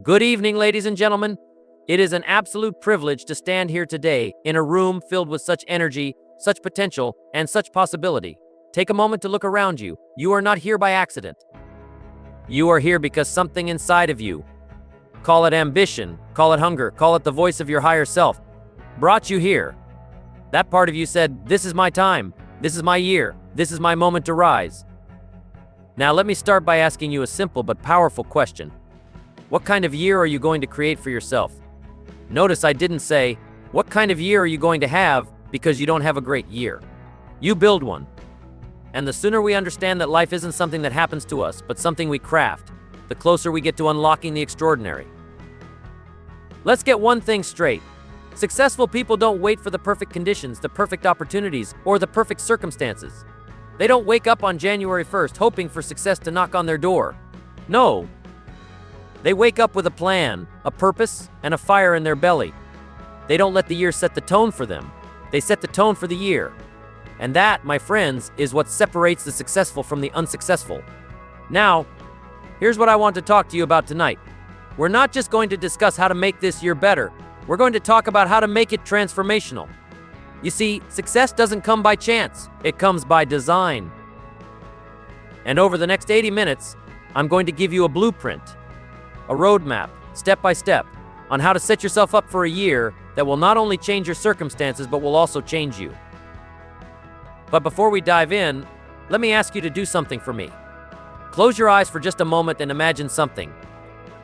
Good evening, ladies and gentlemen. It is an absolute privilege to stand here today in a room filled with such energy, such potential, and such possibility. Take a moment to look around you. You are not here by accident. You are here because something inside of you, call it ambition, call it hunger, call it the voice of your higher self, brought you here. That part of you said, "This is my time. This is my year. This is my moment to rise." Now let me start by asking you a simple but powerful question. What kind of year are you going to create for yourself? Notice I didn't say, what kind of year are you going to have, because you don't have a great year. You build one. And the sooner we understand that life isn't something that happens to us, but something we craft, the closer we get to unlocking the extraordinary. Let's get one thing straight. Successful people don't wait for the perfect conditions, the perfect opportunities, or the perfect circumstances. They don't wake up on January 1st hoping for success to knock on their door. No. They wake up with a plan, a purpose, and a fire in their belly. They don't let the year set the tone for them. They set the tone for the year. And that, my friends, is what separates the successful from the unsuccessful. Now, here's what I want to talk to you about tonight. We're not just going to discuss how to make this year better. We're going to talk about how to make it transformational. You see, success doesn't come by chance. It comes by design. And over the next 80 minutes, I'm going to give you a blueprint, a roadmap, step by step, on how to set yourself up for a year that will not only change your circumstances, but will also change you. But before we dive in, let me ask you to do something for me. Close your eyes for just a moment and imagine something.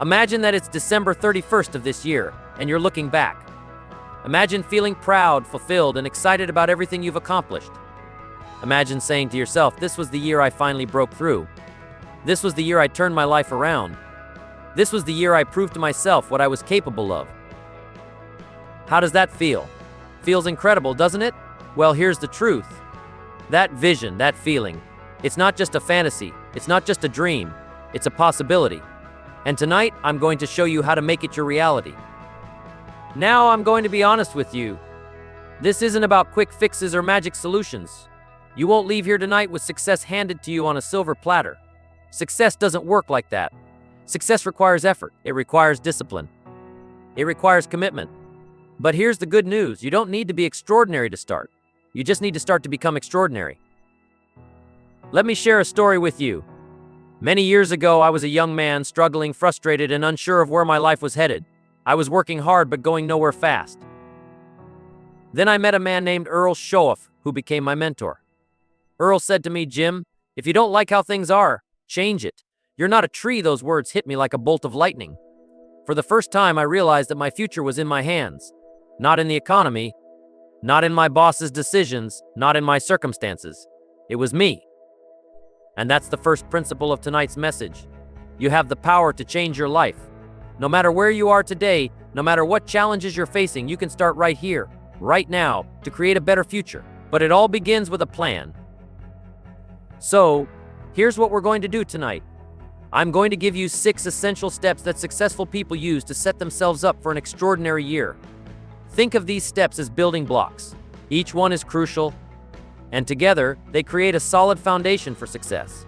Imagine that it's December 31st of this year, and you're looking back. Imagine feeling proud, fulfilled, and excited about everything you've accomplished. Imagine saying to yourself, this was the year I finally broke through. This was the year I turned my life around. This was the year I proved to myself what I was capable of. How does that feel? Feels incredible, doesn't it? Well, here's the truth. That vision, that feeling, it's not just a fantasy, it's not just a dream, it's a possibility. And tonight, I'm going to show you how to make it your reality. Now, I'm going to be honest with you. This isn't about quick fixes or magic solutions. You won't leave here tonight with success handed to you on a silver platter. Success doesn't work like that. Success requires effort. It requires discipline. It requires commitment. But here's the good news. You don't need to be extraordinary to start. You just need to start to become extraordinary. Let me share a story with you. Many years ago, I was a young man, struggling, frustrated, and unsure of where my life was headed. I was working hard, but going nowhere fast. Then I met a man named Earl Shoaff, who became my mentor. Earl said to me, "Jim, if you don't like how things are, change it. You're not a tree." Those words hit me like a bolt of lightning. For the first time, I realized that my future was in my hands. Not in the economy, not in my boss's decisions, not in my circumstances. It was me. And that's the first principle of tonight's message. You have the power to change your life. No matter where you are today, no matter what challenges you're facing, you can start right here, right now, to create a better future. But it all begins with a plan. So, here's what we're going to do tonight. I'm going to give you 6 essential steps that successful people use to set themselves up for an extraordinary year. Think of these steps as building blocks. Each one is crucial, and together, they create a solid foundation for success.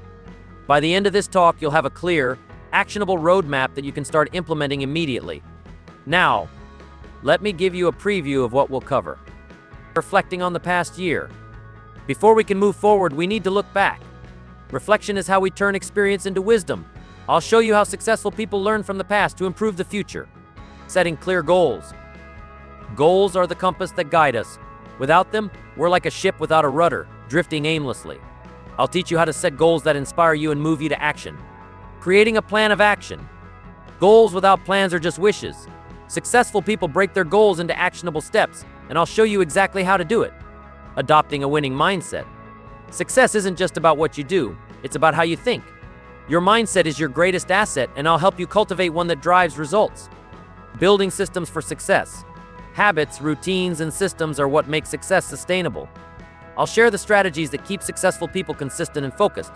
By the end of this talk, you'll have a clear, actionable roadmap that you can start implementing immediately. Now, let me give you a preview of what we'll cover. Reflecting on the past year. Before we can move forward, we need to look back. Reflection is how we turn experience into wisdom. I'll show you how successful people learn from the past to improve the future. Setting clear goals. Goals are the compass that guide us. Without them, we're like a ship without a rudder, drifting aimlessly. I'll teach you how to set goals that inspire you and move you to action. Creating a plan of action. Goals without plans are just wishes. Successful people break their goals into actionable steps, and I'll show you exactly how to do it. Adopting a winning mindset. Success isn't just about what you do, it's about how you think. Your mindset is your greatest asset, and I'll help you cultivate one that drives results. Building systems for success. Habits, routines, and systems are what make success sustainable. I'll share the strategies that keep successful people consistent and focused.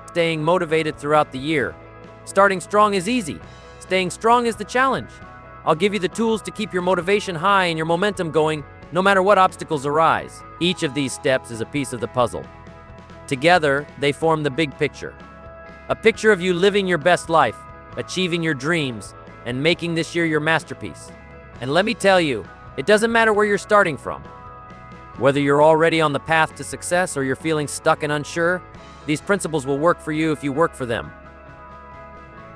Staying motivated throughout the year. Starting strong is easy. Staying strong is the challenge. I'll give you the tools to keep your motivation high and your momentum going, no matter what obstacles arise. Each of these steps is a piece of the puzzle. Together, they form the big picture. A picture of you living your best life, achieving your dreams, and making this year your masterpiece. And let me tell you, it doesn't matter where you're starting from. Whether you're already on the path to success or you're feeling stuck and unsure, these principles will work for you if you work for them.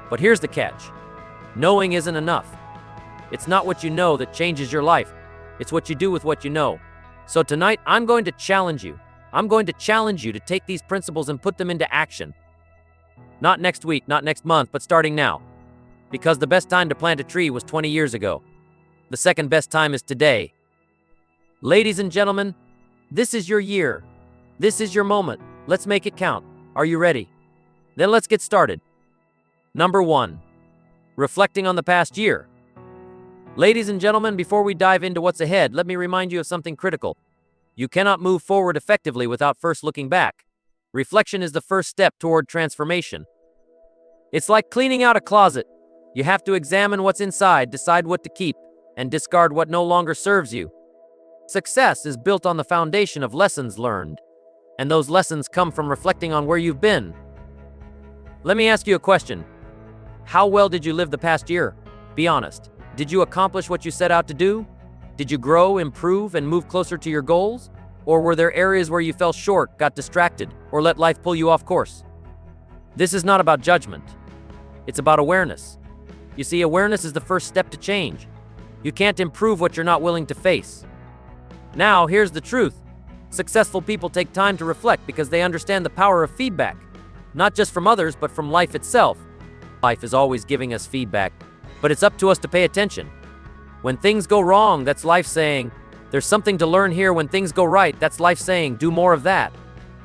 But here's the catch. Knowing isn't enough. It's not what you know that changes your life. It's what you do with what you know. So tonight, I'm going to challenge you. I'm going to challenge you to take these principles and put them into action. Not next week, not next month, but starting now. Because the best time to plant a tree was 20 years ago. The second best time is today. Ladies and gentlemen, this is your year. This is your moment. Let's make it count. Are you ready? Then let's get started. Number 1. Reflecting on the past year. Ladies and gentlemen, before we dive into what's ahead, let me remind you of something critical. You cannot move forward effectively without first looking back. Reflection is the first step toward transformation. It's like cleaning out a closet. You have to examine what's inside, decide what to keep, and discard what no longer serves you. Success is built on the foundation of lessons learned, and those lessons come from reflecting on where you've been. Let me ask you a question. How well did you live the past year? Be honest. Did you accomplish what you set out to do? Did you grow, improve, and move closer to your goals? Or were there areas where you fell short, got distracted, or let life pull you off course? This is not about judgment. It's about awareness. You see, awareness is the first step to change. You can't improve what you're not willing to face. Now, here's the truth. Successful people take time to reflect because they understand the power of feedback, not just from others, but from life itself. Life is always giving us feedback, but it's up to us to pay attention. When things go wrong, that's life saying, there's something to learn here. When things go right, that's life saying, do more of that.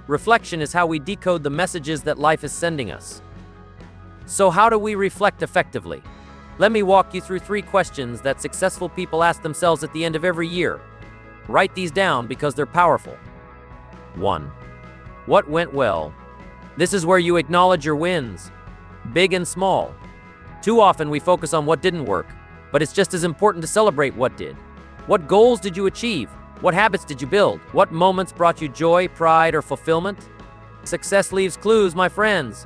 Reflection is how we decode the messages that life is sending us. So how do we reflect effectively? Let me walk you through 3 questions that successful people ask themselves at the end of every year. Write these down because they're powerful. 1. What went well? This is where you acknowledge your wins, big and small. Too often we focus on what didn't work, but it's just as important to celebrate what did. What goals did you achieve? What habits did you build? What moments brought you joy, pride, or fulfillment? Success leaves clues, my friends.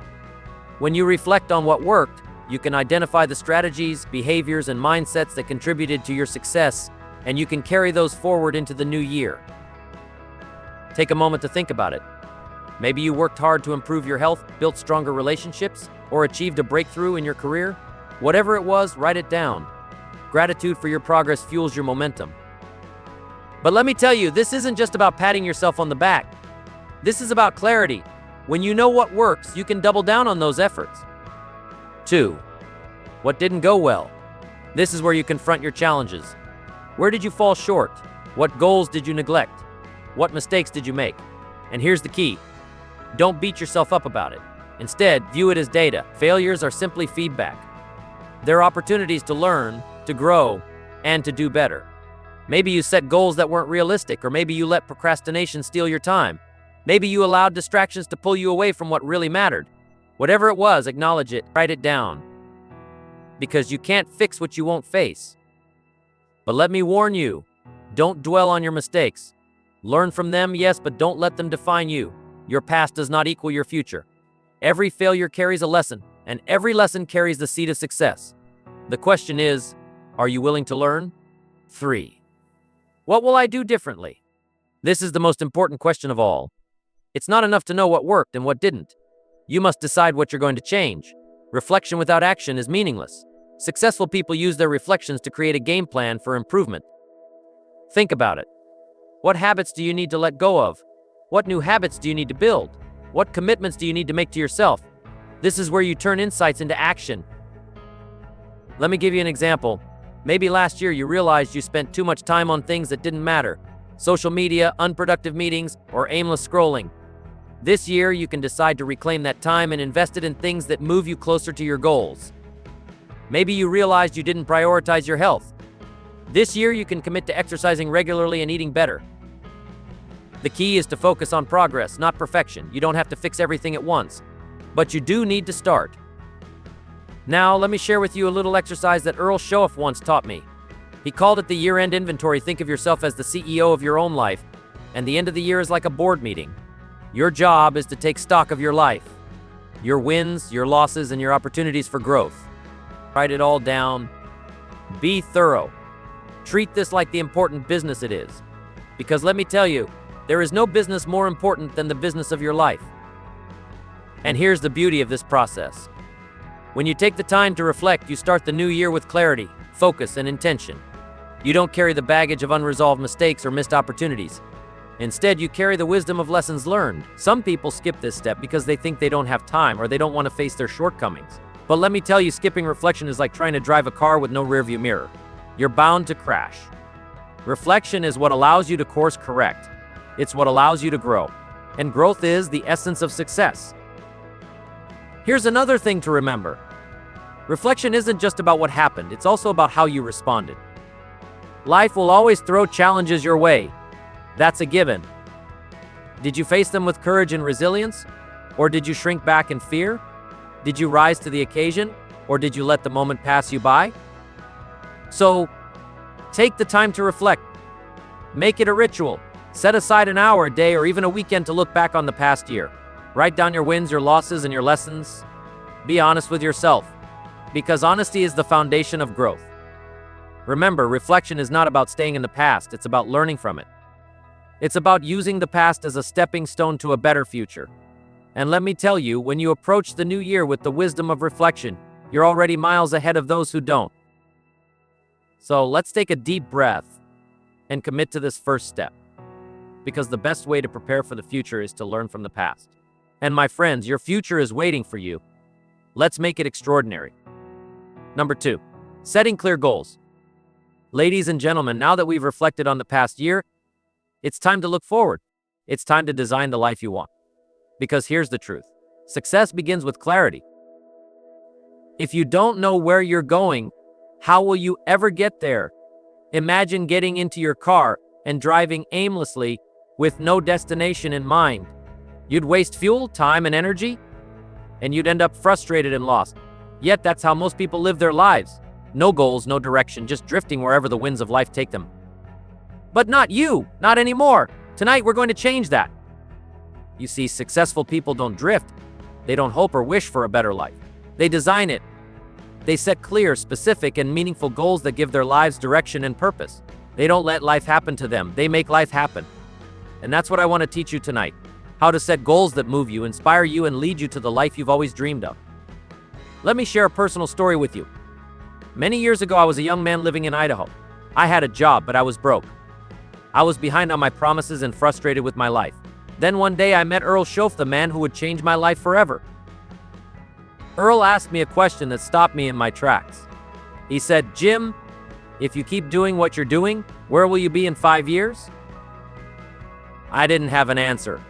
When you reflect on what worked, you can identify the strategies, behaviors, and mindsets that contributed to your success, and you can carry those forward into the new year. Take a moment to think about it. Maybe you worked hard to improve your health, built stronger relationships, or achieved a breakthrough in your career. Whatever it was, write it down. Gratitude for your progress fuels your momentum. But let me tell you, this isn't just about patting yourself on the back. This is about clarity. When you know what works, you can double down on those efforts. 2. What didn't go well? This is where you confront your challenges. Where did you fall short? What goals did you neglect? What mistakes did you make? And here's the key. Don't beat yourself up about it. Instead, view it as data. Failures are simply feedback. They're opportunities to learn, to grow, and to do better. Maybe you set goals that weren't realistic, or maybe you let procrastination steal your time. Maybe you allowed distractions to pull you away from what really mattered. Whatever it was, acknowledge it, write it down. Because you can't fix what you won't face. But let me warn you, don't dwell on your mistakes. Learn from them, yes, but don't let them define you. Your past does not equal your future. Every failure carries a lesson, and every lesson carries the seed of success. The question is, are you willing to learn? 3. What will I do differently? This is the most important question of all. It's not enough to know what worked and what didn't. You must decide what you're going to change. Reflection without action is meaningless. Successful people use their reflections to create a game plan for improvement. Think about it. What habits do you need to let go of? What new habits do you need to build? What commitments do you need to make to yourself? This is where you turn insights into action. Let me give you an example. Maybe last year you realized you spent too much time on things that didn't matter. Social media, unproductive meetings, or aimless scrolling. This year you can decide to reclaim that time and invest it in things that move you closer to your goals. Maybe you realized you didn't prioritize your health. This year you can commit to exercising regularly and eating better. The key is to focus on progress, not perfection. You don't have to fix everything at once, but you do need to start. Now, let me share with you a little exercise that Earl Shoaff once taught me. He called it the year-end inventory. Think of yourself as the CEO of your own life, and the end of the year is like a board meeting. Your job is to take stock of your life, your wins, your losses, and your opportunities for growth. Write it all down. Be thorough. Treat this like the important business it is. Because let me tell you, there is no business more important than the business of your life. And here's the beauty of this process. When you take the time to reflect, you start the new year with clarity, focus, and intention. You don't carry the baggage of unresolved mistakes or missed opportunities. Instead, you carry the wisdom of lessons learned. Some people skip this step because they think they don't have time or they don't want to face their shortcomings. But let me tell you, skipping reflection is like trying to drive a car with no rearview mirror. You're bound to crash. Reflection is what allows you to course correct. It's what allows you to grow. And growth is the essence of success. Here's another thing to remember. Reflection isn't just about what happened, it's also about how you responded. Life will always throw challenges your way. That's a given. Did you face them with courage and resilience? Or did you shrink back in fear? Did you rise to the occasion? Or did you let the moment pass you by? So, take the time to reflect. Make it a ritual. Set aside an hour a day or even a weekend to look back on the past year. Write down your wins, your losses, and your lessons. Be honest with yourself, because honesty is the foundation of growth. Remember, reflection is not about staying in the past, it's about learning from it. It's about using the past as a stepping stone to a better future. And let me tell you, when you approach the new year with the wisdom of reflection, you're already miles ahead of those who don't. So let's take a deep breath and commit to this first step, because the best way to prepare for the future is to learn from the past. And my friends, your future is waiting for you. Let's make it extraordinary. Number 2, setting clear goals. Ladies and gentlemen, now that we've reflected on the past year, it's time to look forward. It's time to design the life you want. Because here's the truth. Success begins with clarity. If you don't know where you're going, how will you ever get there? Imagine getting into your car and driving aimlessly with no destination in mind. You'd waste fuel, time, and energy, and you'd end up frustrated and lost. Yet that's how most people live their lives. No goals, no direction, just drifting wherever the winds of life take them. But not you, not anymore. Tonight we're going to change that. You see, successful people don't drift. They don't hope or wish for a better life. They design it. They set clear, specific, and meaningful goals that give their lives direction and purpose. They don't let life happen to them. They make life happen. And that's what I want to teach you tonight. How to set goals that move you, inspire you, and lead you to the life you've always dreamed of. Let me share a personal story with you. Many years ago, I was a young man living in Idaho. I had a job, but I was broke. I was behind on my promises and frustrated with my life. Then one day I met Earl Schoaf, the man who would change my life forever. Earl asked me a question that stopped me in my tracks. He said, "Jim, if you keep doing what you're doing, where will you be in 5 years?" I didn't have an answer.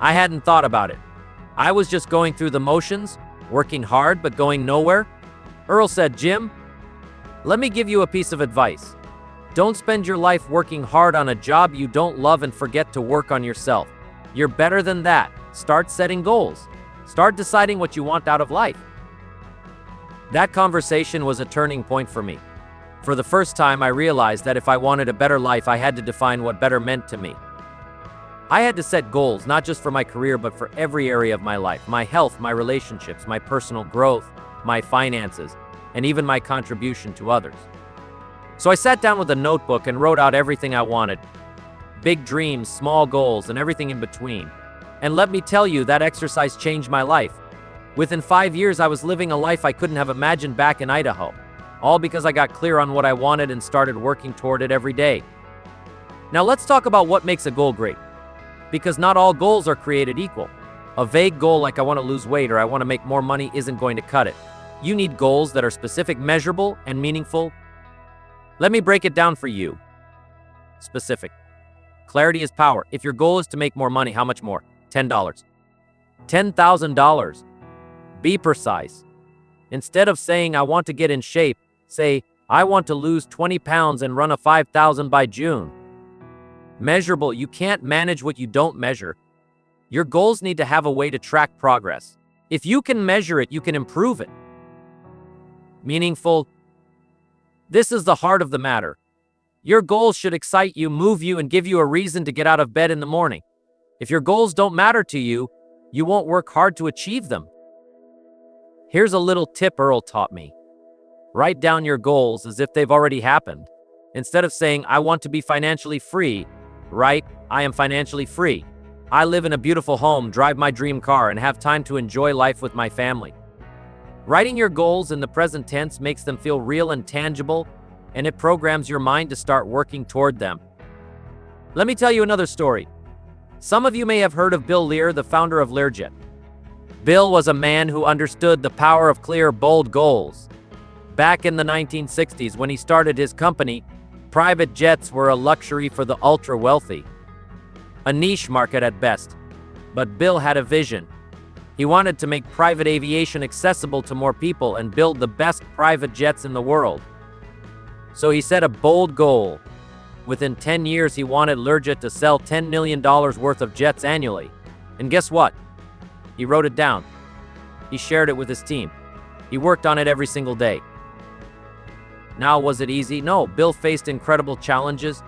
I hadn't thought about it. I was just going through the motions, working hard but going nowhere. Earl said, "Jim, let me give you a piece of advice. Don't spend your life working hard on a job you don't love and forget to work on yourself. You're better than that. Start setting goals. Start deciding what you want out of life." That conversation was a turning point for me. For the first time, I realized that if I wanted a better life, I had to define what better meant to me. I had to set goals, not just for my career, but for every area of my life, my health, my relationships, my personal growth, my finances, and even my contribution to others. So I sat down with a notebook and wrote out everything I wanted. Big dreams, small goals, and everything in between. And let me tell you, that exercise changed my life. Within 5 years, I was living a life I couldn't have imagined back in Idaho. All because I got clear on what I wanted and started working toward it every day. Now let's talk about what makes a goal great. Because not all goals are created equal. A vague goal like I want to lose weight or I want to make more money isn't going to cut it. You need goals that are specific, measurable, and meaningful. Let me break it down for you. Specific. Clarity is power. If your goal is to make more money, how much more? $10. $10,000. Be precise. Instead of saying, "I want to get in shape," say, "I want to lose 20 pounds and run a 5,000 by June." Measurable. You can't manage what you don't measure. Your goals need to have a way to track progress. If you can measure it, you can improve it. Meaningful. This is the heart of the matter. Your goals should excite you, move you, and give you a reason to get out of bed in the morning. If your goals don't matter to you, you won't work hard to achieve them. Here's a little tip Earl taught me. Write down your goals as if they've already happened. Instead of saying, I want to be financially free, write, I am financially free. I live in a beautiful home, drive my dream car, and have time to enjoy life with my family. Writing your goals in the present tense makes them feel real and tangible, and it programs your mind to start working toward them. Let me tell you another story. Some of you may have heard of Bill Lear, the founder of Learjet. Bill was a man who understood the power of clear, bold goals. Back in the 1960s, when he started his company, private jets were a luxury for the ultra-wealthy. A niche market at best. But Bill had a vision. He wanted to make private aviation accessible to more people and build the best private jets in the world. So he set a bold goal. Within 10 years, he wanted Learjet to sell $10 million worth of jets annually. And guess what? He wrote it down. He shared it with his team. He worked on it every single day. Now, was it easy? No. Bill faced incredible challenges,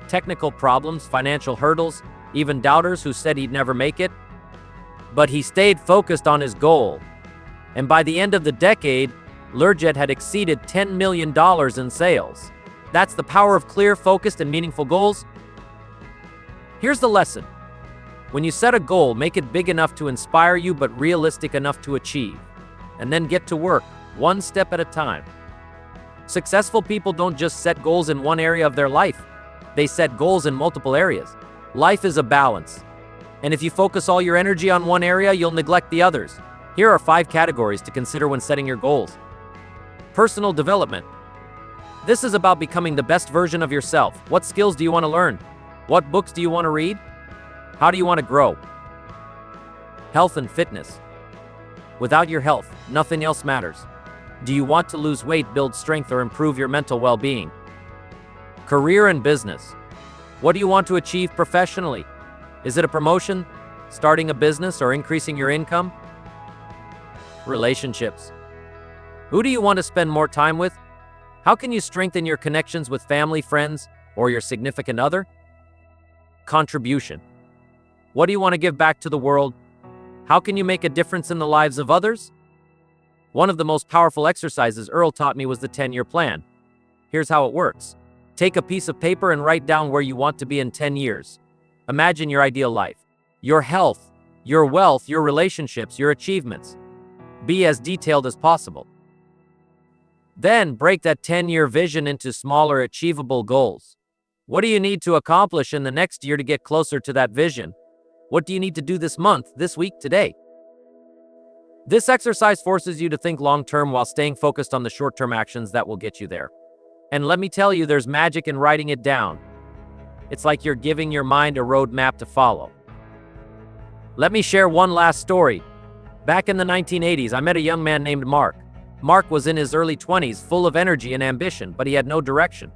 technical problems, financial hurdles, even doubters who said he'd never make it. But he stayed focused on his goal. And by the end of the decade, Learjet had exceeded $10 million in sales. That's the power of clear, focused, and meaningful goals. Here's the lesson. When you set a goal, make it big enough to inspire you but realistic enough to achieve. And then get to work, one step at a time. Successful people don't just set goals in one area of their life. They set goals in multiple areas. Life is a balance. And if you focus all your energy on one area, you'll neglect the others. Here are 5 categories to consider when setting your goals. Personal development. This is about becoming the best version of yourself. What skills do you want to learn? What books do you want to read? How do you want to grow? Health and fitness. Without your health, nothing else matters. Do you want to lose weight, build strength, or improve your mental well-being? Career and business. What do you want to achieve professionally? Is it a promotion, starting a business, or increasing your income? Relationships. Who do you want to spend more time with? How can you strengthen your connections with family, friends, or your significant other? Contribution. What do you want to give back to the world? How can you make a difference in the lives of others? One of the most powerful exercises Earl taught me was the 10-year plan. Here's how it works. Take a piece of paper and write down where you want to be in 10 years. Imagine your ideal life. Your health, your wealth, your relationships, your achievements. Be as detailed as possible. Then break that 10-year vision into smaller, achievable goals. What do you need to accomplish in the next year to get closer to that vision? What do you need to do this month, this week, today? This exercise forces you to think long-term while staying focused on the short-term actions that will get you there. And let me tell you, there's magic in writing it down. It's like you're giving your mind a roadmap to follow. Let me share one last story. Back in the 1980s, I met a young man named Mark. Mark was in his early 20s, full of energy and ambition, but he had no direction.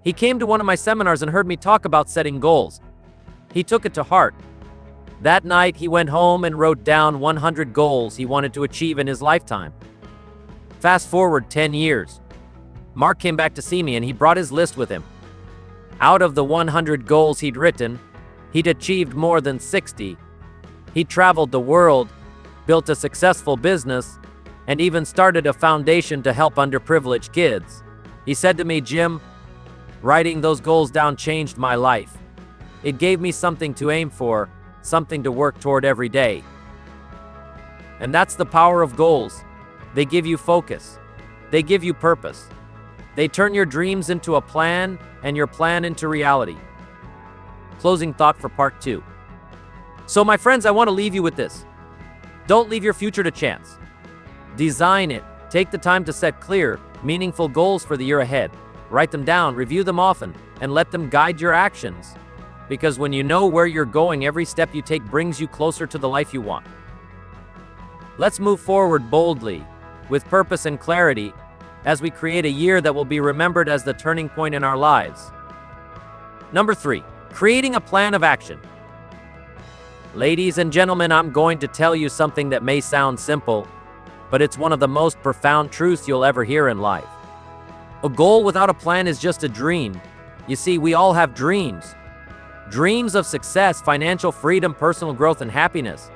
He came to one of my seminars and heard me talk about setting goals. He took it to heart. That night, he went home and wrote down 100 goals he wanted to achieve in his lifetime. Fast forward 10 years. Mark came back to see me and he brought his list with him. Out of the 100 goals he'd written, he'd achieved more than 60. He traveled the world, built a successful business, and even started a foundation to help underprivileged kids. He said to me, Jim, writing those goals down changed my life. It gave me something to aim for, something to work toward every day. And that's the power of goals. They give you focus. They give you purpose. They turn your dreams into a plan and your plan into reality. Closing thought for part 2. So my friends, I want to leave you with this. Don't leave your future to chance. Design it. Take the time to set clear, meaningful goals for the year ahead. Write them down, review them often, and let them guide your actions. Because when you know where you're going, every step you take brings you closer to the life you want. Let's move forward boldly, with purpose and clarity, as we create a year that will be remembered as the turning point in our lives. Number 3, creating a plan of action. Ladies and gentlemen, I'm going to tell you something that may sound simple, but it's one of the most profound truths you'll ever hear in life. A goal without a plan is just a dream. You see, we all have dreams. Dreams of success, financial freedom, personal growth, and happiness.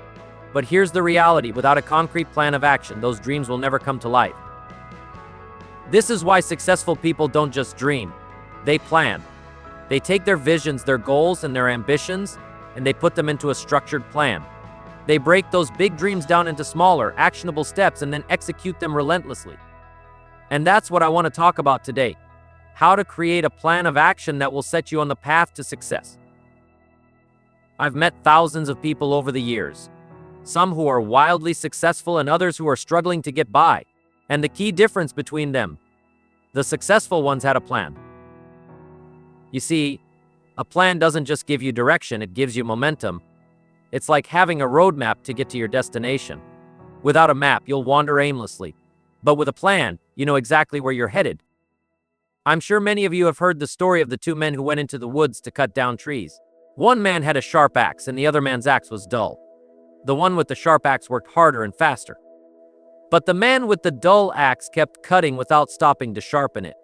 But here's the reality. Without a concrete plan of action, those dreams will never come to life. This is why successful people don't just dream, they plan. They take their visions, their goals, and their ambitions, and they put them into a structured plan. They break those big dreams down into smaller, actionable steps and then execute them relentlessly. And that's what I want to talk about today. How to create a plan of action that will set you on the path to success. I've met thousands of people over the years. Some who are wildly successful and others who are struggling to get by. And the key difference between them: the successful ones had a plan. You see, a plan doesn't just give you direction, it gives you momentum. It's like having a roadmap to get to your destination. Without a map, you'll wander aimlessly. But with a plan, you know exactly where you're headed. I'm sure many of you have heard the story of the two men who went into the woods to cut down trees. One man had a sharp axe and the other man's axe was dull. The one with the sharp axe worked harder and faster. But the man with the dull axe kept cutting without stopping to sharpen it.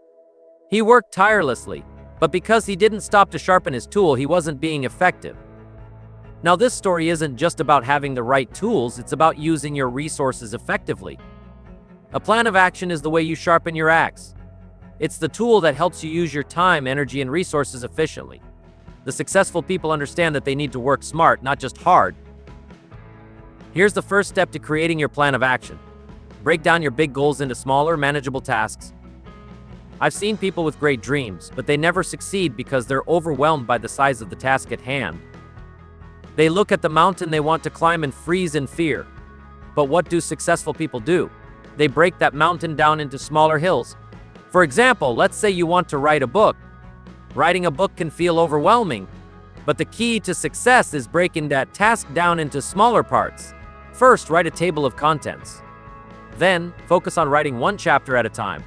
He worked tirelessly, but because he didn't stop to sharpen his tool, he wasn't being effective. Now, this story isn't just about having the right tools, it's about using your resources effectively. A plan of action is the way you sharpen your axe. It's the tool that helps you use your time, energy, and resources efficiently. The successful people understand that they need to work smart, not just hard. Here's the first step to creating your plan of action. Break down your big goals into smaller, manageable tasks. I've seen people with great dreams, but they never succeed because they're overwhelmed by the size of the task at hand. They look at the mountain they want to climb and freeze in fear. But what do successful people do? They break that mountain down into smaller hills. For example, let's say you want to write a book. Writing a book can feel overwhelming, but the key to success is breaking that task down into smaller parts. First, write a table of contents. Then, focus on writing one chapter at a time.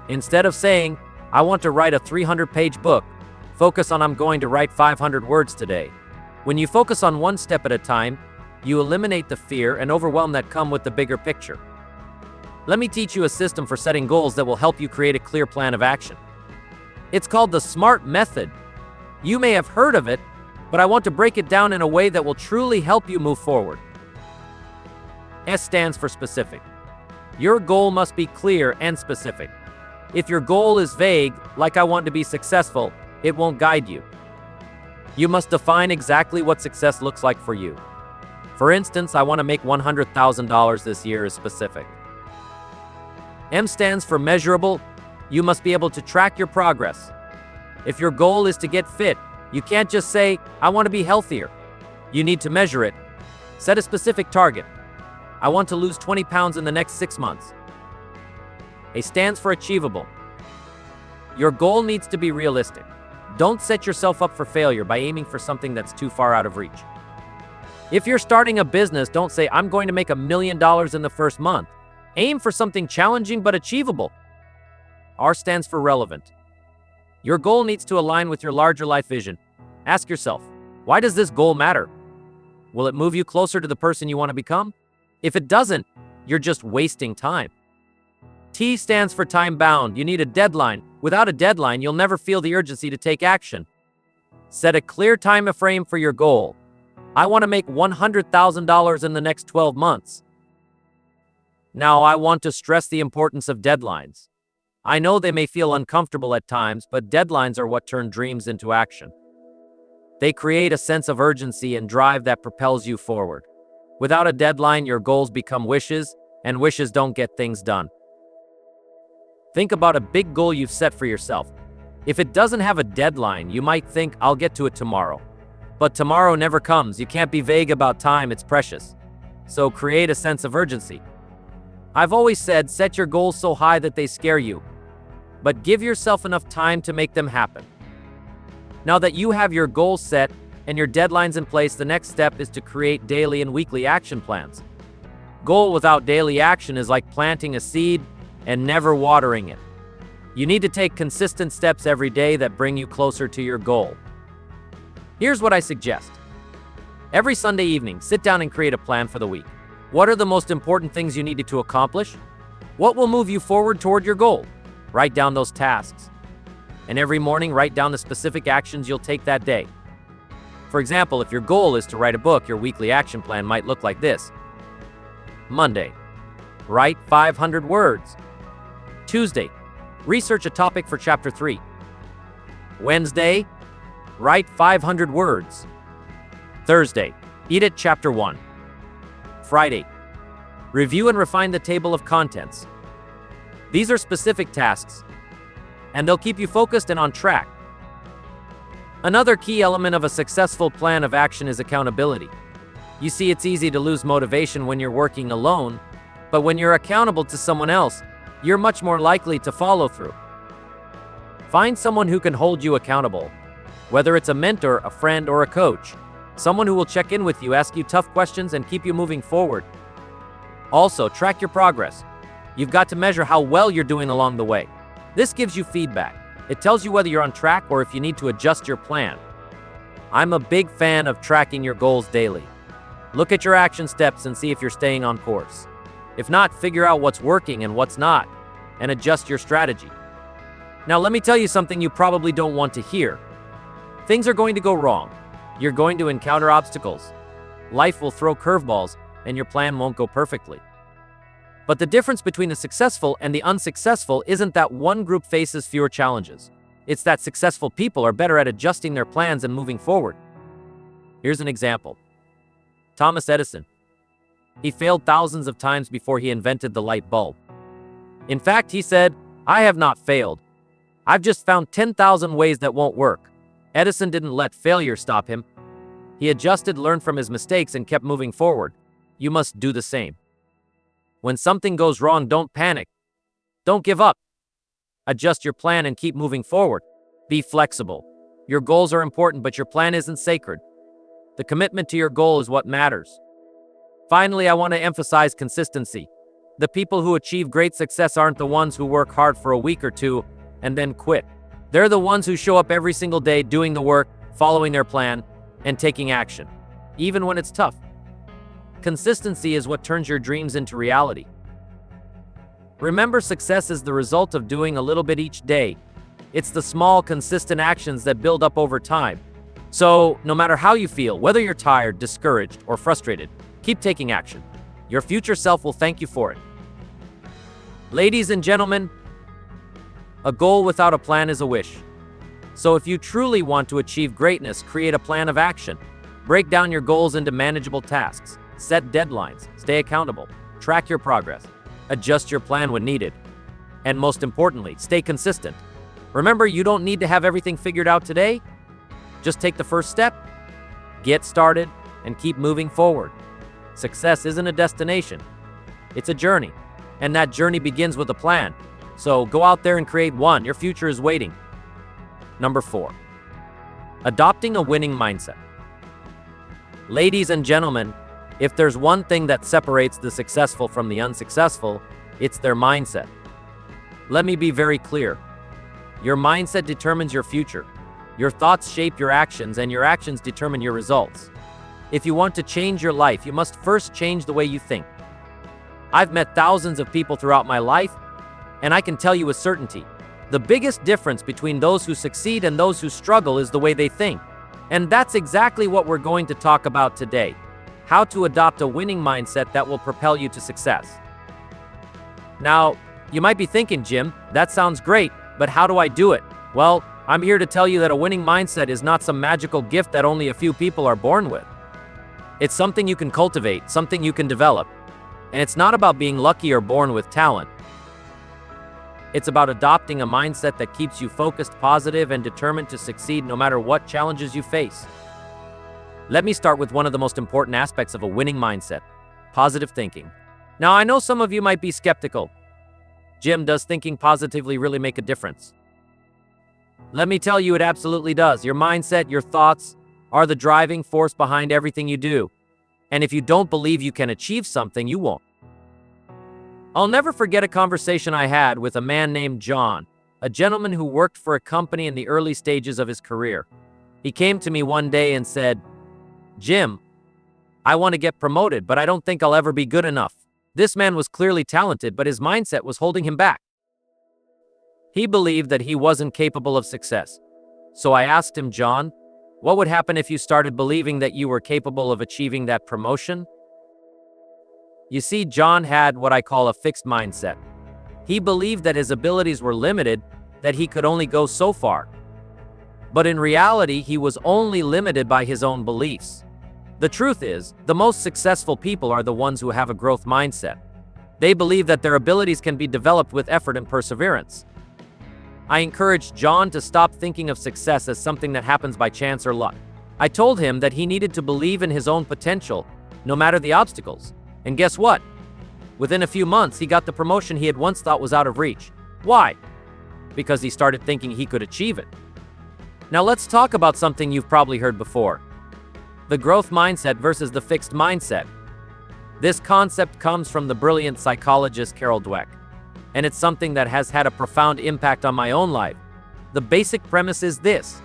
Instead of saying, I want to write a 300-page book, focus on I'm going to write 500 words today. When you focus on one step at a time, you eliminate the fear and overwhelm that come with the bigger picture. Let me teach you a system for setting goals that will help you create a clear plan of action. It's called the SMART method. You may have heard of it, but I want to break it down in a way that will truly help you move forward. S stands for specific. Your goal must be clear and specific. If your goal is vague, like I want to be successful, it won't guide you. You must define exactly what success looks like for you. For instance, I want to make $100,000 this year is specific. M stands for measurable. You must be able to track your progress. If your goal is to get fit, you can't just say, I want to be healthier. You need to measure it. Set a specific target. I want to lose 20 pounds in the next 6 months. A stands for achievable. Your goal needs to be realistic. Don't set yourself up for failure by aiming for something that's too far out of reach. If you're starting a business, don't say, I'm going to make $1 million in the first month. Aim for something challenging but achievable. R stands for relevant. Your goal needs to align with your larger life vision. Ask yourself, why does this goal matter? Will it move you closer to the person you want to become? If it doesn't, you're just wasting time. T stands for time bound. You need a deadline. Without a deadline, you'll never feel the urgency to take action. Set a clear time frame for your goal. I want to make $100,000 in the next 12 months. Now, I want to stress the importance of deadlines. I know they may feel uncomfortable at times, but deadlines are what turn dreams into action. They create a sense of urgency and drive that propels you forward. Without a deadline, your goals become wishes, and wishes don't get things done. Think about a big goal you've set for yourself. If it doesn't have a deadline, you might think, I'll get to it tomorrow. But tomorrow never comes. You can't be vague about time, it's precious. So create a sense of urgency. I've always said, set your goals so high that they scare you, but give yourself enough time to make them happen. Now that you have your goals set and your deadlines in place, the next step is to create daily and weekly action plans. Goal without daily action is like planting a seed and never watering it. You need to take consistent steps every day that bring you closer to your goal. Here's what I suggest. Every Sunday evening, sit down and create a plan for the week. What are the most important things you needed to accomplish? What will move you forward toward your goal? Write down those tasks. And every morning, write down the specific actions you'll take that day. For example, if your goal is to write a book, your weekly action plan might look like this. Monday, write 500 words. Tuesday, research a topic for Chapter 3. Wednesday, write 500 words. Thursday, edit Chapter 1. Friday, review and refine the table of contents. These are specific tasks, and they'll keep you focused and on track. Another key element of a successful plan of action is accountability. You see, it's easy to lose motivation when you're working alone, but when you're accountable to someone else, you're much more likely to follow through. Find someone who can hold you accountable, whether it's a mentor, a friend, or a coach. Someone who will check in with you, ask you tough questions, and keep you moving forward. Also, track your progress. You've got to measure how well you're doing along the way. This gives you feedback. It tells you whether you're on track or if you need to adjust your plan. I'm a big fan of tracking your goals daily. Look at your action steps and see if you're staying on course. If not, figure out what's working and what's not, and adjust your strategy. Now, let me tell you something you probably don't want to hear. Things are going to go wrong. You're going to encounter obstacles. Life will throw curveballs, and your plan won't go perfectly. But the difference between the successful and the unsuccessful isn't that one group faces fewer challenges. It's that successful people are better at adjusting their plans and moving forward. Here's an example. Thomas Edison. He failed thousands of times before he invented the light bulb. In fact, he said, "I have not failed. I've just found 10,000 ways that won't work." Edison didn't let failure stop him. He adjusted, learned from his mistakes, and kept moving forward. You must do the same. When something goes wrong, don't panic. Don't give up. Adjust your plan and keep moving forward. Be flexible. Your goals are important, but your plan isn't sacred. The commitment to your goal is what matters. Finally, I want to emphasize consistency. The people who achieve great success aren't the ones who work hard for a week or two and then quit. They're the ones who show up every single day doing the work, following their plan, and taking action, even when it's tough. Consistency is what turns your dreams into reality. Remember, success is the result of doing a little bit each day. It's the small, consistent actions that build up over time. So, no matter how you feel, whether you're tired, discouraged, or frustrated, keep taking action. Your future self will thank you for it. Ladies and gentlemen, a goal without a plan is a wish. So if you truly want to achieve greatness, create a plan of action. Break down your goals into manageable tasks. Set deadlines. Stay accountable. Track your progress. Adjust your plan when needed. And most importantly, stay consistent. Remember, you don't need to have everything figured out today. Just take the first step, get started, and keep moving forward. Success isn't a destination. It's a journey. And that journey begins with a plan. So go out there and create one. Your future is waiting. Number 4, adopting a winning mindset. Ladies and gentlemen, if there's one thing that separates the successful from the unsuccessful, it's their mindset. Let me be very clear. Your mindset determines your future. Your thoughts shape your actions, and your actions determine your results. If you want to change your life, you must first change the way you think. I've met thousands of people throughout my life, and I can tell you with certainty, the biggest difference between those who succeed and those who struggle is the way they think. And that's exactly what we're going to talk about today. How to adopt a winning mindset that will propel you to success. Now, you might be thinking, Jim, that sounds great, but how do I do it? Well, I'm here to tell you that a winning mindset is not some magical gift that only a few people are born with. It's something you can cultivate, something you can develop. And it's not about being lucky or born with talent. It's about adopting a mindset that keeps you focused, positive, and determined to succeed no matter what challenges you face. Let me start with one of the most important aspects of a winning mindset: positive thinking. Now, I know some of you might be skeptical. Jim, does thinking positively really make a difference? Let me tell you, it absolutely does. Your mindset, your thoughts, are the driving force behind everything you do. And if you don't believe you can achieve something, you won't. I'll never forget a conversation I had with a man named John, a gentleman who worked for a company in the early stages of his career. He came to me one day and said, "Jim, I want to get promoted, but I don't think I'll ever be good enough." This man was clearly talented, but his mindset was holding him back. He believed that he wasn't capable of success. So I asked him, "John, what would happen if you started believing that you were capable of achieving that promotion?" You see, John had what I call a fixed mindset. He believed that his abilities were limited, that he could only go so far. But in reality, he was only limited by his own beliefs. The truth is, the most successful people are the ones who have a growth mindset. They believe that their abilities can be developed with effort and perseverance. I encouraged John to stop thinking of success as something that happens by chance or luck. I told him that he needed to believe in his own potential, no matter the obstacles. And guess what? Within a few months, he got the promotion he had once thought was out of reach. Why? Because he started thinking he could achieve it. Now let's talk about something you've probably heard before. The growth mindset versus the fixed mindset. This concept comes from the brilliant psychologist Carol Dweck, and it's something that has had a profound impact on my own life. The basic premise is this.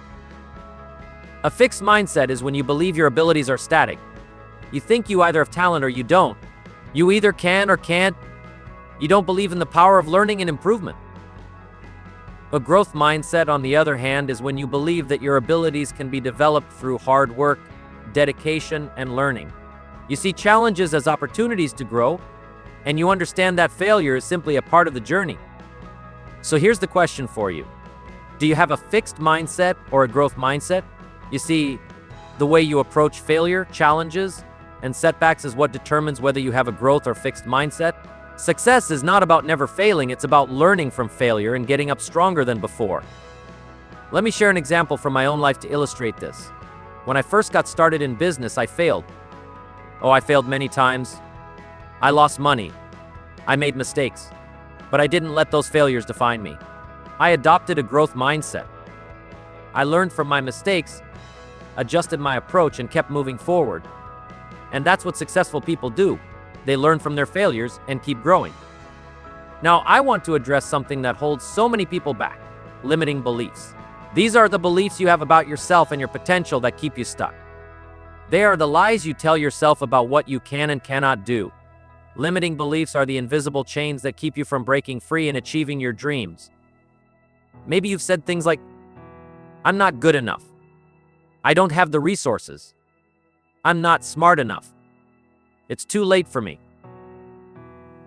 A fixed mindset is when you believe your abilities are static. You think you either have talent or you don't. You either can or can't. You don't believe in the power of learning and improvement. A growth mindset, on the other hand, is when you believe that your abilities can be developed through hard work, dedication, and learning. You see challenges as opportunities to grow, and you understand that failure is simply a part of the journey. So here's the question for you. Do you have a fixed mindset or a growth mindset? You see, the way you approach failure, challenges, and setbacks is what determines whether you have a growth or fixed mindset. Success is not about never failing, it's about learning from failure and getting up stronger than before. Let me share an example from my own life to illustrate this. When I first got started in business, I failed. I failed many times. I lost money. I made mistakes. But I didn't let those failures define me. I adopted a growth mindset. I learned from my mistakes, adjusted my approach, and kept moving forward. And that's what successful people do. They learn from their failures and keep growing. Now, I want to address something that holds so many people back: limiting beliefs. These are the beliefs you have about yourself and your potential that keep you stuck. They are the lies you tell yourself about what you can and cannot do. Limiting beliefs are the invisible chains that keep you from breaking free and achieving your dreams. Maybe you've said things like, "I'm not good enough. I don't have the resources. I'm not smart enough. It's too late for me."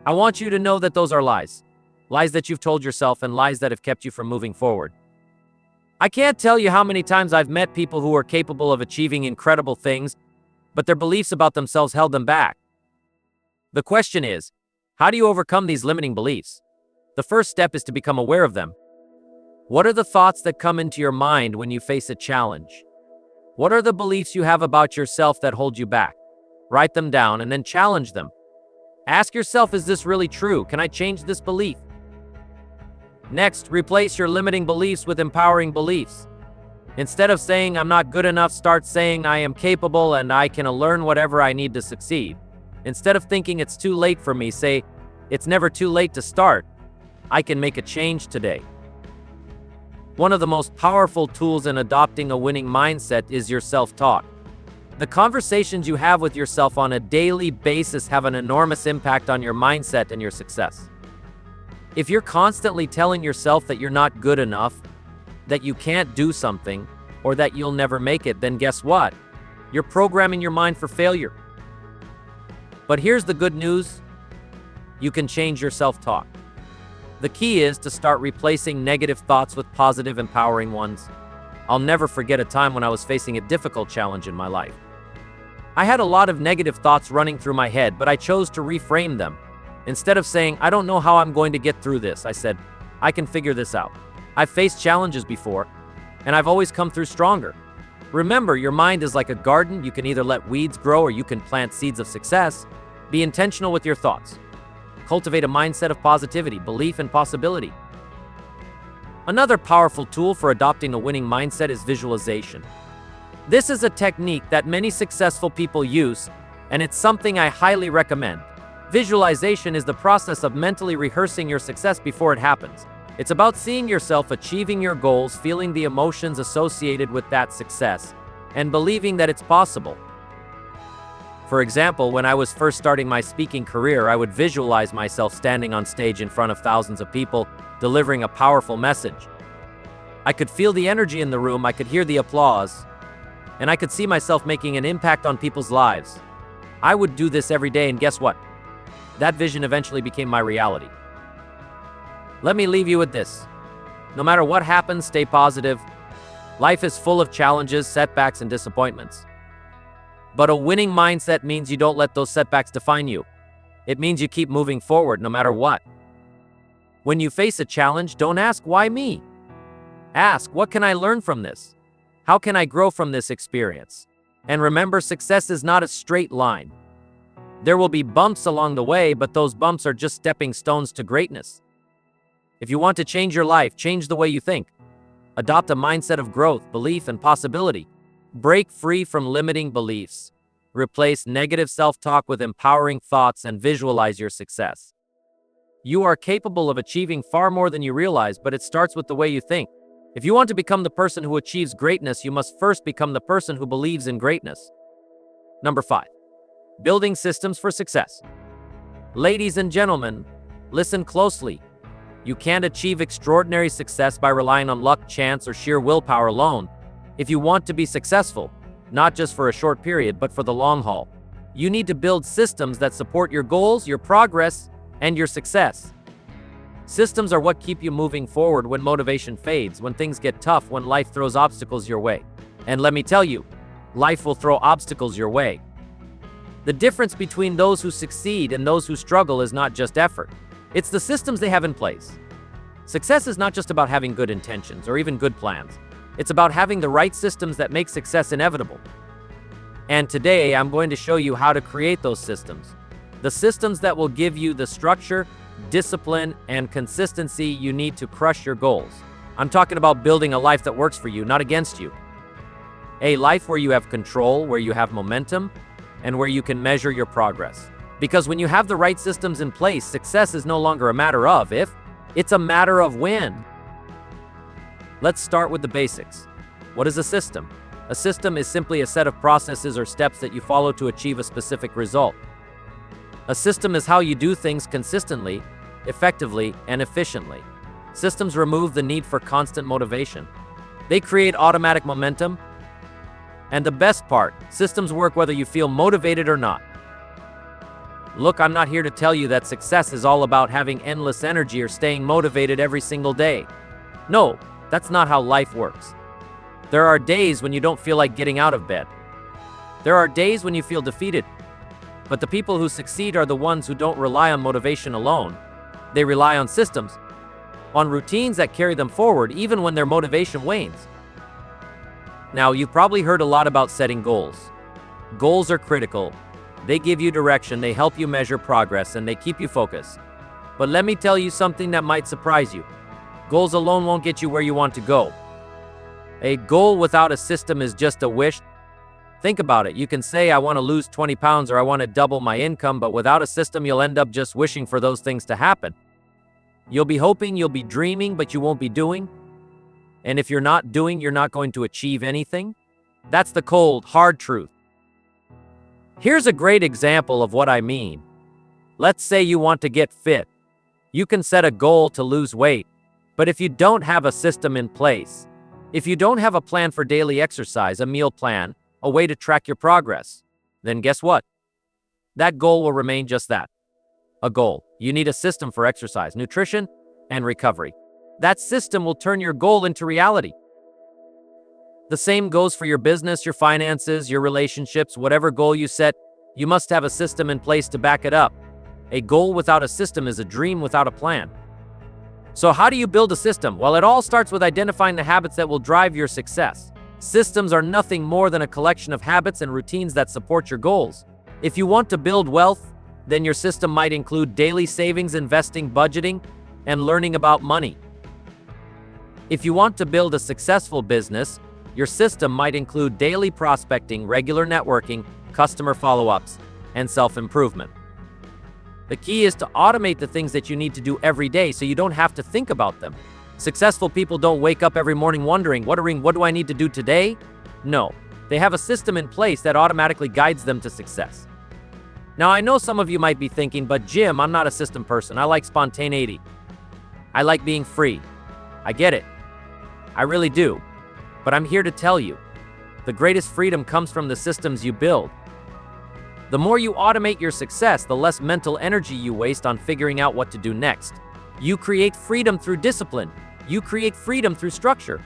I want you to know that those are lies. Lies that you've told yourself and lies that have kept you from moving forward. I can't tell you how many times I've met people who are capable of achieving incredible things, but their beliefs about themselves held them back. The question is, how do you overcome these limiting beliefs? The first step is to become aware of them. What are the thoughts that come into your mind when you face a challenge? What are the beliefs you have about yourself that hold you back? Write them down and then challenge them. Ask yourself, is this really true? Can I change this belief? Next, replace your limiting beliefs with empowering beliefs. Instead of saying, "I'm not good enough," start saying, "I am capable and I can learn whatever I need to succeed." Instead of thinking, "It's too late for me," say, "It's never too late to start. I can make a change today." One of the most powerful tools in adopting a winning mindset is your self-talk. The conversations you have with yourself on a daily basis have an enormous impact on your mindset and your success. If you're constantly telling yourself that you're not good enough, that you can't do something, or that you'll never make it, then guess what? You're programming your mind for failure. But here's the good news. You can change your self-talk. The key is to start replacing negative thoughts with positive, empowering ones. I'll never forget a time when I was facing a difficult challenge in my life. I had a lot of negative thoughts running through my head, but I chose to reframe them. Instead of saying, "I don't know how I'm going to get through this," I said, "I can figure this out. I've faced challenges before, and I've always come through stronger." Remember, your mind is like a garden. You can either let weeds grow or you can plant seeds of success. Be intentional with your thoughts. Cultivate a mindset of positivity, belief, and possibility. Another powerful tool for adopting a winning mindset is visualization. This is a technique that many successful people use, and it's something I highly recommend. Visualization is the process of mentally rehearsing your success before it happens. It's about seeing yourself achieving your goals, feeling the emotions associated with that success, and believing that it's possible. For example, when I was first starting my speaking career, I would visualize myself standing on stage in front of thousands of people, delivering a powerful message. I could feel the energy in the room, I could hear the applause, and I could see myself making an impact on people's lives. I would do this every day, and guess what? That vision eventually became my reality. Let me leave you with this. No matter what happens, stay positive. Life is full of challenges, setbacks, and disappointments. But a winning mindset means you don't let those setbacks define you. It means you keep moving forward no matter what. When you face a challenge, don't ask, why me? Ask, what can I learn from this? How can I grow from this experience? And remember, success is not a straight line. There will be bumps along the way, but those bumps are just stepping stones to greatness. If you want to change your life, change the way you think. Adopt a mindset of growth, belief, and possibility. Break free from limiting beliefs. Replace negative self-talk with empowering thoughts and visualize your success. You are capable of achieving far more than you realize, but it starts with the way you think. If you want to become the person who achieves greatness, you must first become the person who believes in greatness. Number 5. Building systems for success. Ladies and gentlemen, listen closely. You can't achieve extraordinary success by relying on luck, chance, or sheer willpower alone. If you want to be successful, not just for a short period, but for the long haul, you need to build systems that support your goals, your progress, and your success. Systems are what keep you moving forward when motivation fades, when things get tough, when life throws obstacles your way. And let me tell you, life will throw obstacles your way. The difference between those who succeed and those who struggle is not just effort. It's the systems they have in place. Success is not just about having good intentions or even good plans. It's about having the right systems that make success inevitable. And today, I'm going to show you how to create those systems. The systems that will give you the structure, discipline, and consistency you need to crush your goals. I'm talking about building a life that works for you, not against you. A life where you have control, where you have momentum, and where you can measure your progress. Because when you have the right systems in place, success is no longer a matter of if, it's a matter of when. Let's start with the basics. What is a system? A system is simply a set of processes or steps that you follow to achieve a specific result. A system is how you do things consistently, effectively, and efficiently. Systems remove the need for constant motivation. They create automatic momentum. And the best part, systems work whether you feel motivated or not. Look, I'm not here to tell you that success is all about having endless energy or staying motivated every single day. No, that's not how life works. There are days when you don't feel like getting out of bed. There are days when you feel defeated. But the people who succeed are the ones who don't rely on motivation alone. They rely on systems, on routines that carry them forward even when their motivation wanes. Now, you've probably heard a lot about setting goals. Goals are critical. They give you direction, they help you measure progress, and they keep you focused. But let me tell you something that might surprise you. Goals alone won't get you where you want to go. A goal without a system is just a wish. Think about it. You can say, I want to lose 20 pounds or I want to double my income, but without a system, you'll end up just wishing for those things to happen. You'll be hoping, you'll be dreaming, but you won't be doing. And if you're not doing, you're not going to achieve anything. That's the cold, hard truth. Here's a great example of what I mean. Let's say you want to get fit. You can set a goal to lose weight, but if you don't have a system in place, if you don't have a plan for daily exercise, a meal plan, a way to track your progress, then guess what? That goal will remain just that, a goal. You need a system for exercise, nutrition, and recovery. That system will turn your goal into reality. The same goes for your business, your finances, your relationships, whatever goal you set, you must have a system in place to back it up. A goal without a system is a dream without a plan. So how do you build a system? Well, it all starts with identifying the habits that will drive your success. Systems are nothing more than a collection of habits and routines that support your goals. If you want to build wealth, then your system might include daily savings, investing, budgeting, and learning about money. If you want to build a successful business, your system might include daily prospecting, regular networking, customer follow-ups, and self-improvement. The key is to automate the things that you need to do every day so you don't have to think about them. Successful people don't wake up every morning wondering, what do I need to do today? No, they have a system in place that automatically guides them to success. Now, I know some of you might be thinking, but Jim, I'm not a system person. I like spontaneity. I like being free. I get it. I really do. But I'm here to tell you, the greatest freedom comes from the systems you build. The more you automate your success, the less mental energy you waste on figuring out what to do next. You create freedom through discipline. You create freedom through structure.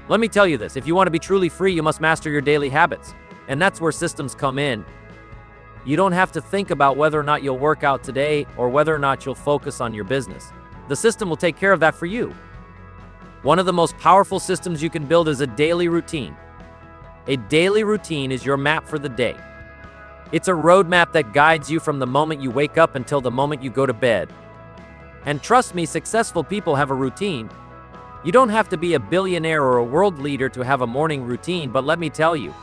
Let me tell you this, if you want to be truly free, you must master your daily habits. And that's where systems come in. You don't have to think about whether or not you'll work out today or whether or not you'll focus on your business. The system will take care of that for you. One of the most powerful systems you can build is a daily routine. A daily routine is your map for the day. It's a roadmap that guides you from the moment you wake up until the moment you go to bed. And trust me, successful people have a routine. You don't have to be a billionaire or a world leader to have a morning routine, but let me tell you,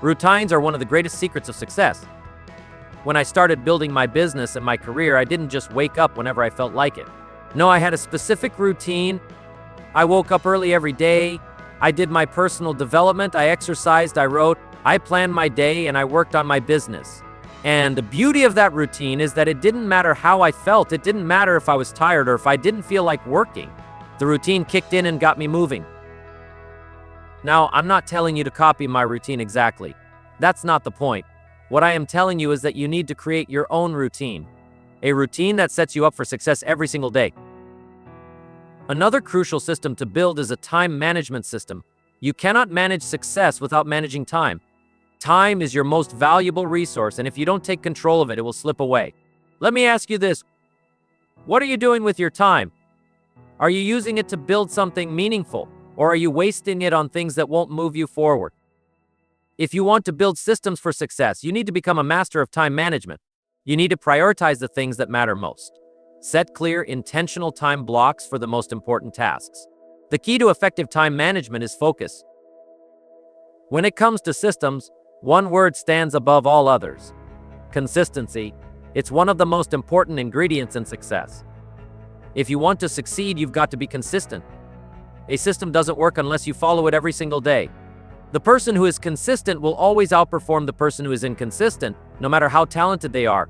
routines are one of the greatest secrets of success. When I started building my business and my career, I didn't just wake up whenever I felt like it. No, I had a specific routine. I woke up early every day. I did my personal development. I exercised. I wrote. I planned my day and I worked on my business. And the beauty of that routine is that it didn't matter how I felt. It didn't matter if I was tired or if I didn't feel like working. The routine kicked in and got me moving. Now, I'm not telling you to copy my routine exactly. That's not the point. What I am telling you is that you need to create your own routine. A routine that sets you up for success every single day. Another crucial system to build is a time management system. You cannot manage success without managing time. Time is your most valuable resource, and if you don't take control of it, it will slip away. Let me ask you this. What are you doing with your time? Are you using it to build something meaningful, or are you wasting it on things that won't move you forward? If you want to build systems for success, you need to become a master of time management. You need to prioritize the things that matter most. Set clear, intentional time blocks for the most important tasks. The key to effective time management is focus. When it comes to systems, one word stands above all others: consistency. It's one of the most important ingredients in success. If you want to succeed, you've got to be consistent. A system doesn't work unless you follow it every single day. The person who is consistent will always outperform the person who is inconsistent, no matter how talented they are.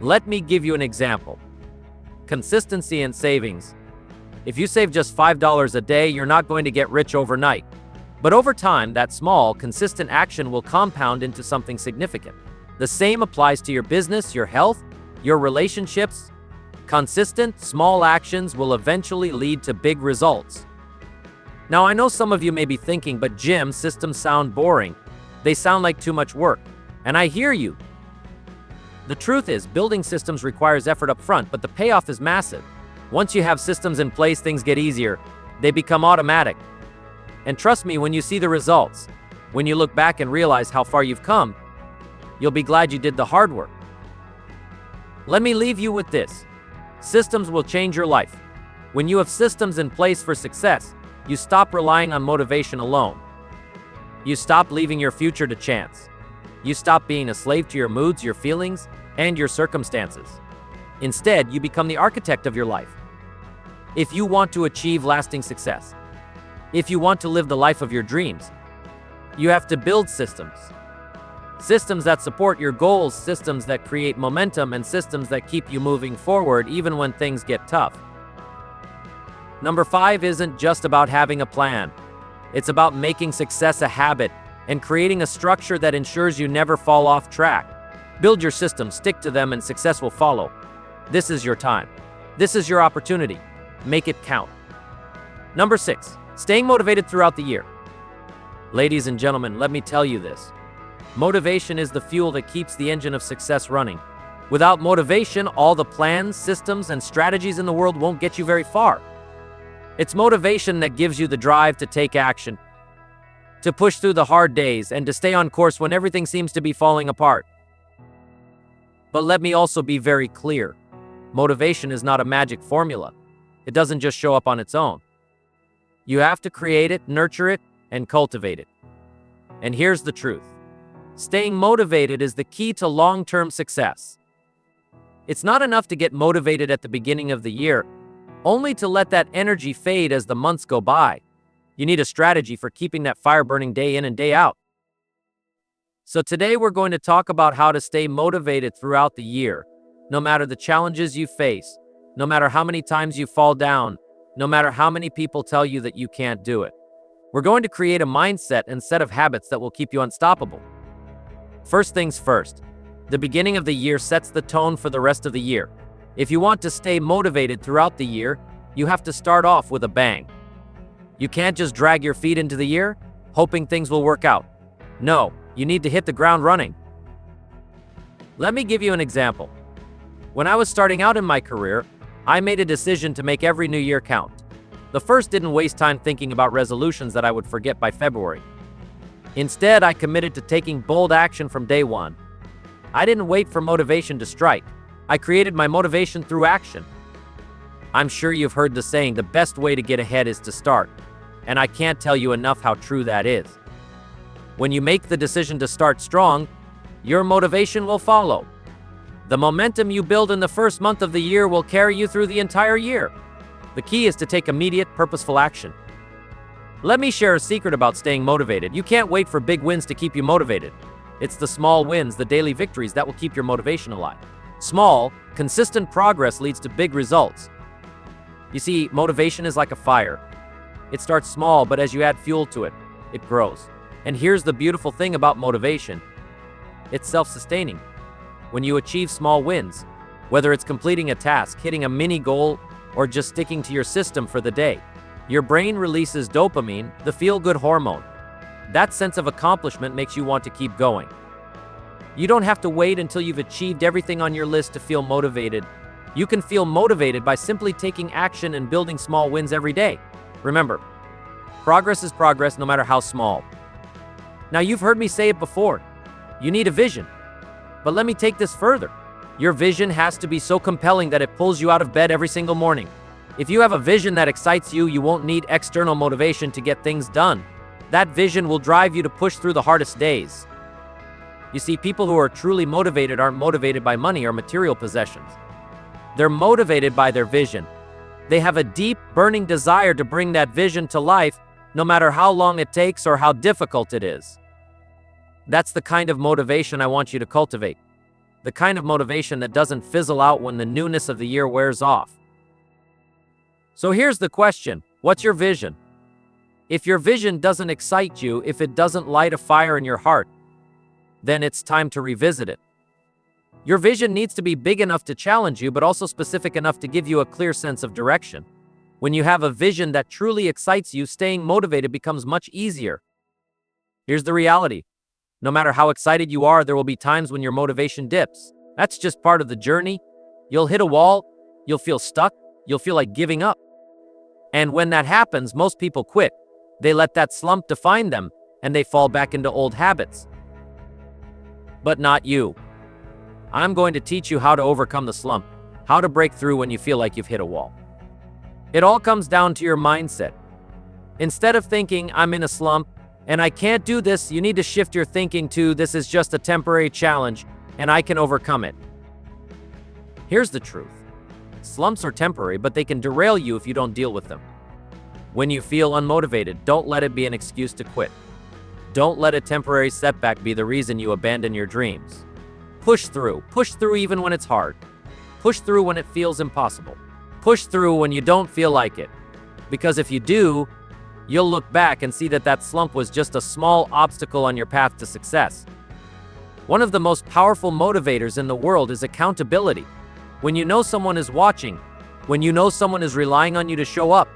Let me give you an example. Consistency and savings. If you save just $5 a day, you're not going to get rich overnight. But over time, that small, consistent action will compound into something significant. The same applies to your business, your health, your relationships. Consistent, small actions will eventually lead to big results. Now, I know some of you may be thinking, but Jim, systems sound boring. They sound like too much work. And I hear you. The truth is, building systems requires effort up front, but the payoff is massive. Once you have systems in place, things get easier. They become automatic. And trust me, when you see the results, when you look back and realize how far you've come, you'll be glad you did the hard work. Let me leave you with this. Systems will change your life. When you have systems in place for success, you stop relying on motivation alone. You stop leaving your future to chance. You stop being a slave to your moods, your feelings, and your circumstances. Instead, you become the architect of your life. If you want to achieve lasting success, if you want to live the life of your dreams, you have to build systems. Systems that support your goals, systems that create momentum, and systems that keep you moving forward even when things get tough. Number 5 isn't just about having a plan. It's about making success a habit and creating a structure that ensures you never fall off track. Build your systems, stick to them, and success will follow. This is your time. This is your opportunity. Make it count. Number 6, staying motivated throughout the year. Ladies and gentlemen, let me tell you this. Motivation is the fuel that keeps the engine of success running. Without motivation, all the plans, systems, and strategies in the world won't get you very far. It's motivation that gives you the drive to take action, to push through the hard days, and to stay on course when everything seems to be falling apart. But let me also be very clear. Motivation is not a magic formula. It doesn't just show up on its own. You have to create it, nurture it, and cultivate it. And here's the truth. Staying motivated is the key to long-term success. It's not enough to get motivated at the beginning of the year, only to let that energy fade as the months go by. You need a strategy for keeping that fire burning day in and day out. So today we're going to talk about how to stay motivated throughout the year, no matter the challenges you face, no matter how many times you fall down, no matter how many people tell you that you can't do it. We're going to create a mindset and set of habits that will keep you unstoppable. First things first, the beginning of the year sets the tone for the rest of the year. If you want to stay motivated throughout the year, you have to start off with a bang. You can't just drag your feet into the year, hoping things will work out. No, you need to hit the ground running. Let me give you an example. When I was starting out in my career, I made a decision to make every new year count. The first didn't waste time thinking about resolutions that I would forget by February. Instead, I committed to taking bold action from day one. I didn't wait for motivation to strike. I created my motivation through action. I'm sure you've heard the saying, the best way to get ahead is to start. And I can't tell you enough how true that is. When you make the decision to start strong, your motivation will follow. The momentum you build in the first month of the year will carry you through the entire year. The key is to take immediate, purposeful action. Let me share a secret about staying motivated. You can't wait for big wins to keep you motivated. It's the small wins, the daily victories, that will keep your motivation alive. Small, consistent progress leads to big results. You see, motivation is like a fire. It starts small, but as you add fuel to it, it grows. And here's the beautiful thing about motivation. It's self-sustaining. When you achieve small wins, whether it's completing a task, hitting a mini goal, or just sticking to your system for the day, your brain releases dopamine, the feel-good hormone. That sense of accomplishment makes you want to keep going. You don't have to wait until you've achieved everything on your list to feel motivated. You can feel motivated by simply taking action and building small wins every day. Remember, progress is progress no matter how small. Now, you've heard me say it before. You need a vision. But let me take this further. Your vision has to be so compelling that it pulls you out of bed every single morning. If you have a vision that excites you, you won't need external motivation to get things done. That vision will drive you to push through the hardest days. You see, people who are truly motivated aren't motivated by money or material possessions. They're motivated by their vision. They have a deep, burning desire to bring that vision to life, no matter how long it takes or how difficult it is. That's the kind of motivation I want you to cultivate. The kind of motivation that doesn't fizzle out when the newness of the year wears off. So here's the question: what's your vision? If your vision doesn't excite you, if it doesn't light a fire in your heart, then it's time to revisit it. Your vision needs to be big enough to challenge you, but also specific enough to give you a clear sense of direction. When you have a vision that truly excites you, staying motivated becomes much easier. Here's the reality. No matter how excited you are, there will be times when your motivation dips. That's just part of the journey. You'll hit a wall, you'll feel stuck, you'll feel like giving up. And when that happens, most people quit. They let that slump define them, and they fall back into old habits. But not you. I'm going to teach you how to overcome the slump, how to break through when you feel like you've hit a wall. It all comes down to your mindset. Instead of thinking, I'm in a slump, and I can't do this, you need to shift your thinking to, this is just a temporary challenge, and I can overcome it. Here's the truth. Slumps are temporary, but they can derail you if you don't deal with them. When you feel unmotivated, don't let it be an excuse to quit. Don't let a temporary setback be the reason you abandon your dreams. Push through even when it's hard. Push through when it feels impossible. Push through when you don't feel like it. Because if you do, you'll look back and see that slump was just a small obstacle on your path to success. One of the most powerful motivators in the world is accountability. When you know someone is watching, when you know someone is relying on you to show up,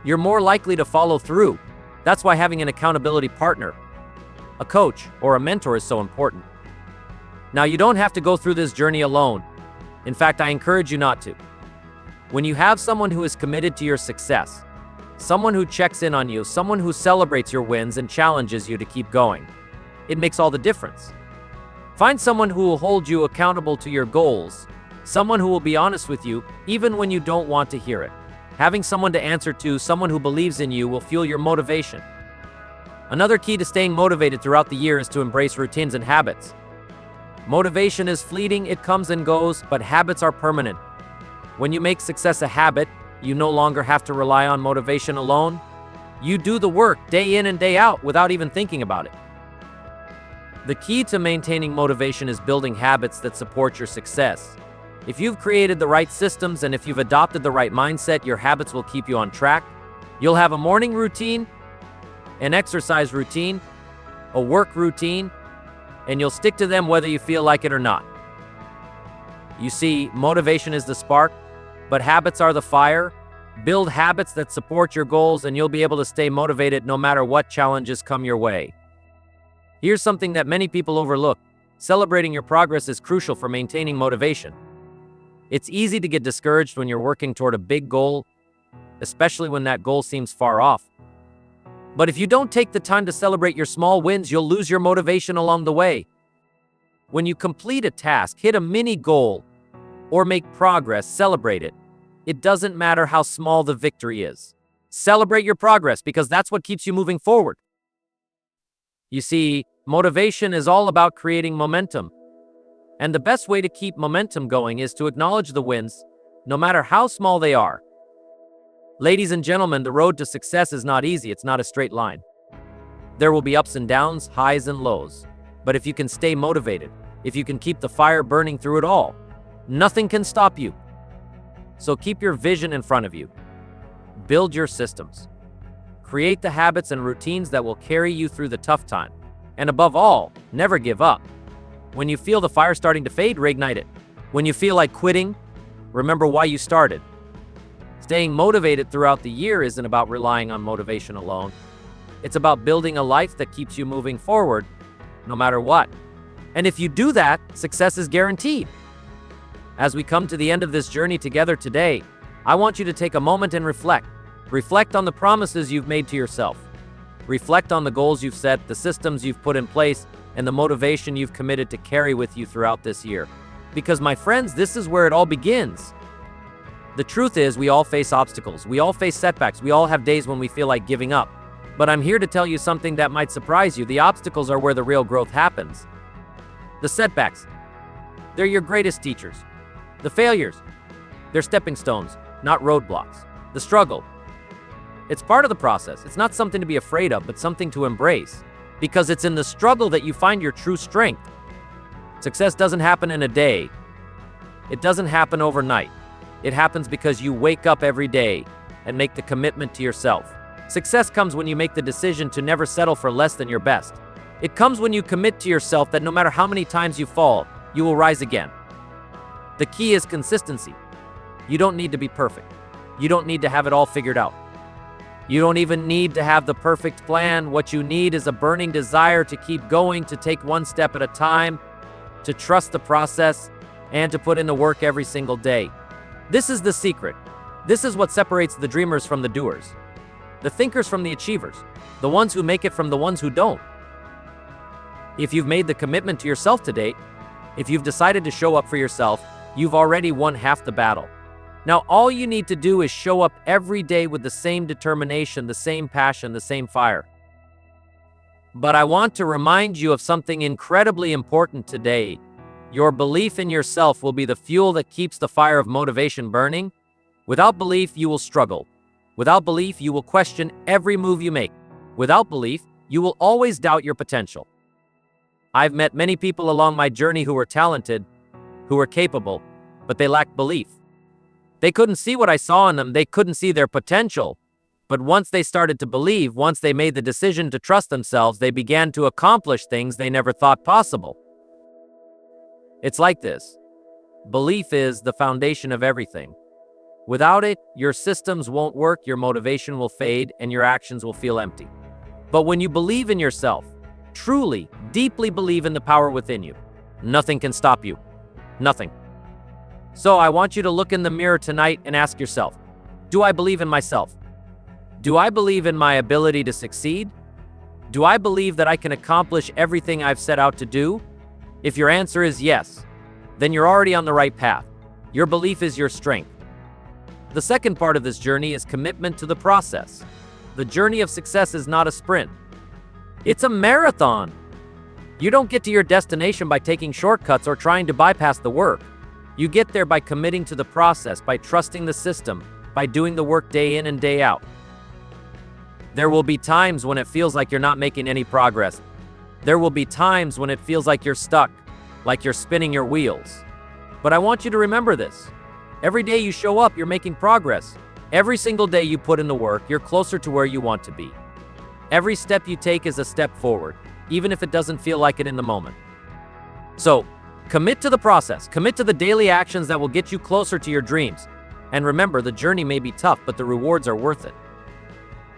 you're more likely to follow through. That's why having an accountability partner, a coach, or a mentor is so important. Now, you don't have to go through this journey alone. In fact, I encourage you not to. When you have someone who is committed to your success, someone who checks in on you, someone who celebrates your wins and challenges you to keep going, it makes all the difference. Find someone who will hold you accountable to your goals, someone who will be honest with you even when you don't want to hear it. Having someone to answer to, someone who believes in you, will fuel your motivation. Another key to staying motivated throughout the year is to embrace routines and habits. Motivation is fleeting, it comes and goes, but habits are permanent. When you make success a habit, you no longer have to rely on motivation alone. You do the work day in and day out without even thinking about it. The key to maintaining motivation is building habits that support your success. If you've created the right systems and if you've adopted the right mindset, your habits will keep you on track. You'll have a morning routine, an exercise routine, a work routine, and you'll stick to them whether you feel like it or not. You see, motivation is the spark, but habits are the fire. Build habits that support your goals and you'll be able to stay motivated no matter what challenges come your way. Here's something that many people overlook. Celebrating your progress is crucial for maintaining motivation. It's easy to get discouraged when you're working toward a big goal, especially when that goal seems far off. But if you don't take the time to celebrate your small wins, you'll lose your motivation along the way. When you complete a task, hit a mini goal, or make progress, celebrate it. It doesn't matter how small the victory is. Celebrate your progress because that's what keeps you moving forward. You see, motivation is all about creating momentum. And the best way to keep momentum going is to acknowledge the wins, no matter how small they are. Ladies and gentlemen, the road to success is not easy. It's not a straight line. There will be ups and downs, highs and lows. But if you can stay motivated, if you can keep the fire burning through it all, nothing can stop you. So keep your vision in front of you. Build your systems. Create the habits and routines that will carry you through the tough time. And above all, never give up. When you feel the fire starting to fade, reignite it. When you feel like quitting, remember why you started. Staying motivated throughout the year isn't about relying on motivation alone. It's about building a life that keeps you moving forward, no matter what. And if you do that, success is guaranteed. As we come to the end of this journey together today, I want you to take a moment and reflect. Reflect on the promises you've made to yourself. Reflect on the goals you've set, the systems you've put in place, and the motivation you've committed to carry with you throughout this year. Because, my friends, this is where it all begins. The truth is, we all face obstacles. We all face setbacks. We all have days when we feel like giving up. But I'm here to tell you something that might surprise you. The obstacles are where the real growth happens. The setbacks, they're your greatest teachers. The failures, they're stepping stones, not roadblocks. The struggle, it's part of the process. It's not something to be afraid of, but something to embrace. Because it's in the struggle that you find your true strength. Success doesn't happen in a day. It doesn't happen overnight. It happens because you wake up every day and make the commitment to yourself. Success comes when you make the decision to never settle for less than your best. It comes when you commit to yourself that no matter how many times you fall, you will rise again. The key is consistency. You don't need to be perfect. You don't need to have it all figured out. You don't even need to have the perfect plan. What you need is a burning desire to keep going, to take one step at a time, to trust the process, and to put in the work every single day. This is the secret. This is what separates the dreamers from the doers, the thinkers from the achievers, the ones who make it from the ones who don't. If you've made the commitment to yourself today, if you've decided to show up for yourself, you've already won half the battle. Now, all you need to do is show up every day with the same determination, the same passion, the same fire. But I want to remind you of something incredibly important today. Your belief in yourself will be the fuel that keeps the fire of motivation burning. Without belief, you will struggle. Without belief, you will question every move you make. Without belief, you will always doubt your potential. I've met many people along my journey who were talented, who were capable, but they lacked belief. They couldn't see what I saw in them. They couldn't see their potential. But once they started to believe, once they made the decision to trust themselves, they began to accomplish things they never thought possible. It's like this. Belief is the foundation of everything. Without it, your systems won't work, your motivation will fade, and your actions will feel empty. But when you believe in yourself, truly, deeply believe in the power within you, nothing can stop you. Nothing. So I want you to look in the mirror tonight and ask yourself, do I believe in myself? Do I believe in my ability to succeed? Do I believe that I can accomplish everything I've set out to do? If your answer is yes, then you're already on the right path. Your belief is your strength. The second part of this journey is commitment to the process. The journey of success is not a sprint. It's a marathon. You don't get to your destination by taking shortcuts or trying to bypass the work. You get there by committing to the process, by trusting the system, by doing the work day in and day out. There will be times when it feels like you're not making any progress. There will be times when it feels like you're stuck, like you're spinning your wheels. But I want you to remember this. Every day you show up, you're making progress. Every single day you put in the work, you're closer to where you want to be. Every step you take is a step forward, even if it doesn't feel like it in the moment. So, Commit to the process. Commit to the daily actions that will get you closer to your dreams. And remember, the journey may be tough, but the rewards are worth it.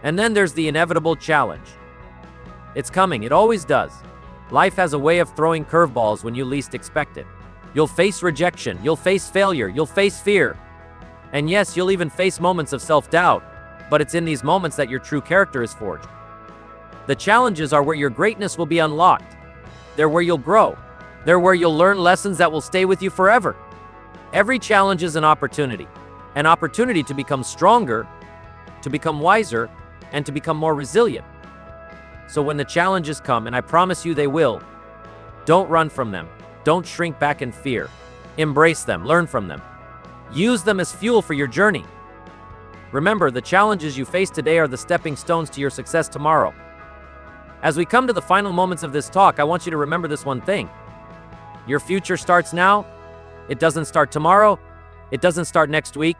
And then there's the inevitable challenge. It's coming. It always does. Life has a way of throwing curveballs when you least expect it. You'll face rejection. You'll face failure. You'll face fear. And yes, you'll even face moments of self-doubt. But it's in these moments that your true character is forged. The challenges are where your greatness will be unlocked. They're where you'll grow. They're where you'll learn lessons that will stay with you forever. Every challenge is an opportunity to become stronger, to become wiser, and to become more resilient. So when the challenges come, and I promise you they will, don't run from them. Don't shrink back in fear. Embrace them, learn from them. Use them as fuel for your journey. Remember, the challenges you face today are the stepping stones to your success tomorrow. As we come to the final moments of this talk, I want you to remember this one thing. Your future starts now. It doesn't start tomorrow. It doesn't start next week.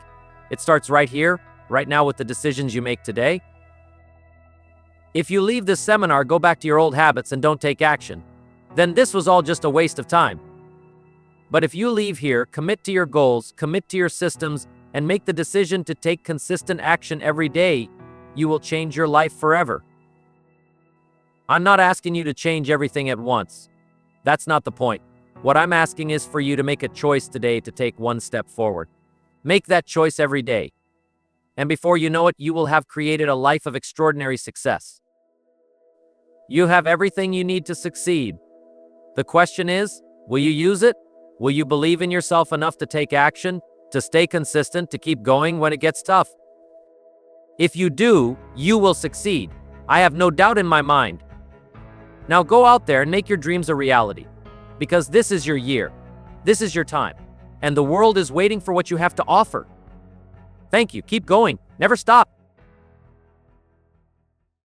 It starts right here, right now with the decisions you make today. If you leave this seminar, go back to your old habits and don't take action, then this was all just a waste of time. But if you leave here, commit to your goals, commit to your systems, and make the decision to take consistent action every day, you will change your life forever. I'm not asking you to change everything at once. That's not the point. What I'm asking is for you to make a choice today to take one step forward. Make that choice every day. And before you know it, you will have created a life of extraordinary success. You have everything you need to succeed. The question is, will you use it? Will you believe in yourself enough to take action, to stay consistent, to keep going when it gets tough? If you do, you will succeed. I have no doubt in my mind. Now go out there and make your dreams a reality. Because this is your year. This is your time. And the world is waiting for what you have to offer. Thank you. Keep going. Never stop.